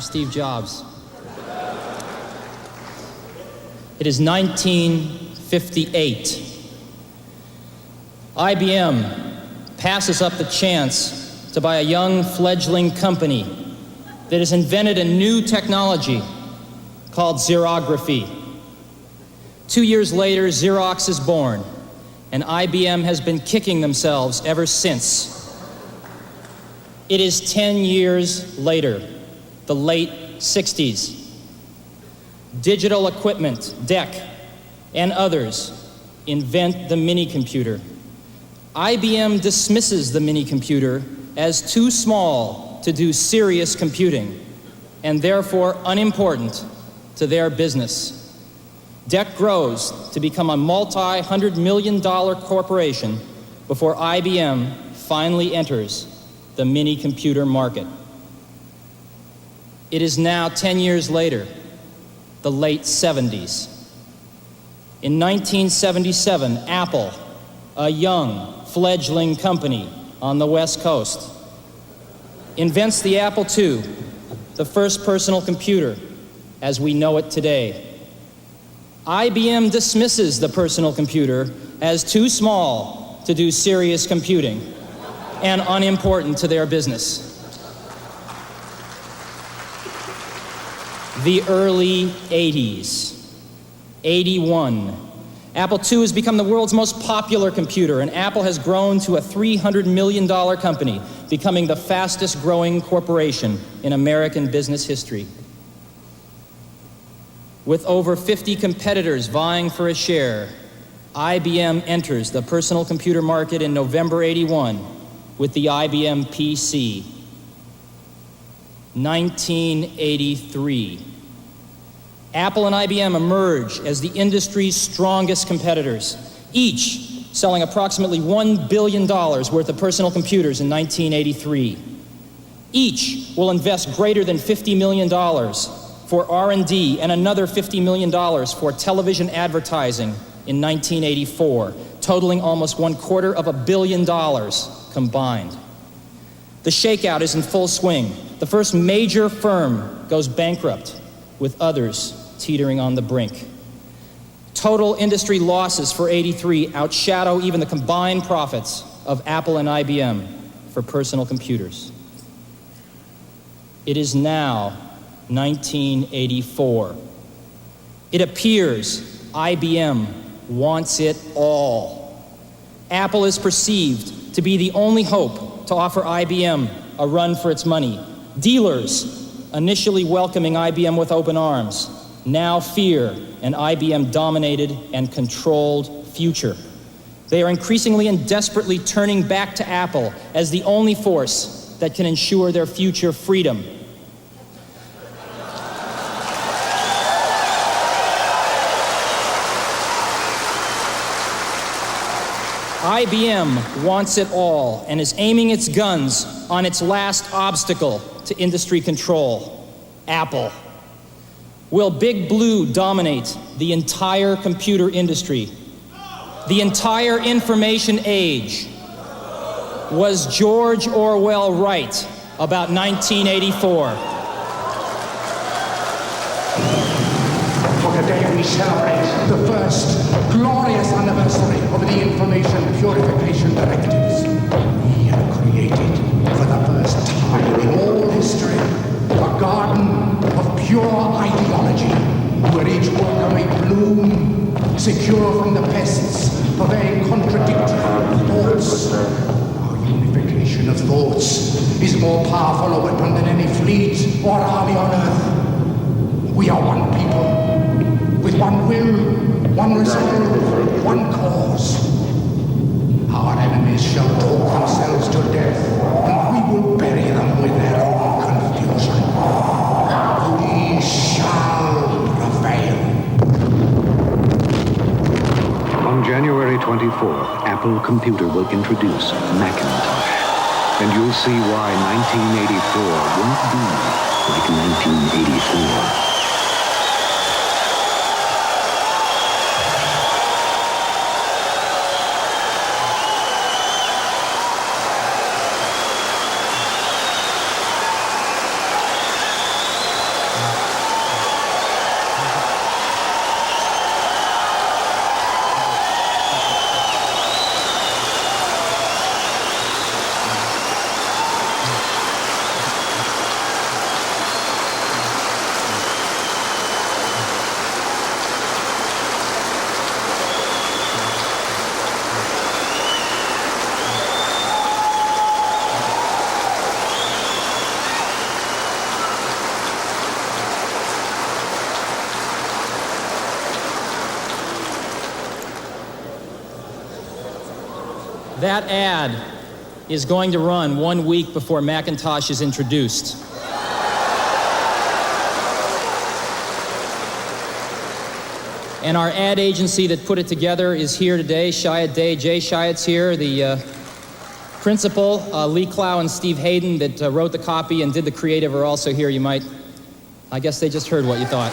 Steve Jobs. It is 1958. IBM passes up the chance to buy a young fledgling company that has invented a new technology called xerography. 2 years later, Xerox is born, and IBM has been kicking themselves ever since. It is 10 years later, the late 60s. Digital Equipment, DEC, and others invent the mini-computer. IBM dismisses the mini-computer as too small to do serious computing, and therefore unimportant to their business. DEC grows to become a multi-hundred-million-dollar corporation before IBM finally enters the mini-computer market. It is now 10 years later, the late 70s. In 1977, Apple, a young, fledgling company on the West Coast, invents the Apple II, the first personal computer as we know it today. IBM dismisses the personal computer as too small to do serious computing and unimportant to their business. The early 80s, 81. Apple II has become the world's most popular computer, and Apple has grown to a $300 million company, becoming the fastest growing corporation in American business history. With over 50 competitors vying for a share, IBM enters the personal computer market in November 81 with the IBM PC. 1983. Apple and IBM emerge as the industry's strongest competitors, each selling approximately $1 billion worth of personal computers in 1983. Each will invest greater than $50 million for R&D and another $50 million for television advertising in 1984, totaling almost $250 million combined. The shakeout is in full swing. The first major firm goes bankrupt, with others teetering on the brink. Total industry losses for 83 outshadow even the combined profits of Apple and IBM for personal computers. It is now 1984. It appears IBM wants it all. Apple is perceived to be the only hope to offer IBM a run for its money. Dealers, initially welcoming IBM with open arms, now fear an IBM-dominated and controlled future. They are increasingly and desperately turning back to Apple as the only force that can ensure their future freedom. IBM wants it all and is aiming its guns on its last obstacle to industry control, Apple. Will Big Blue dominate the entire computer industry? The entire information age? Was George Orwell right about 1984? For today we celebrate the first glorious anniversary of the Information Purification Directives. We have created, for the first time in all history, a garden of pure ideology, where each worker may bloom, secure from the pests of very contradictory thoughts. Our unification of thoughts is more powerful a weapon than any fleet or army on earth. We are one people, with one will, one resolve, one cause. Our enemies shall talk themselves to death, and we will bury them with their own confusion. We shall prevail. On January 24th, Apple Computer will introduce Macintosh. And you'll see why 1984 won't be like 1984. That ad is going to run 1 week before Macintosh is introduced. And our ad agency that put it together is here today. Shia Day, Jay Shiatt's here, the principal, Lee Clow and Steve Hayden that wrote the copy and did the creative are also here. I guess they just heard what you thought.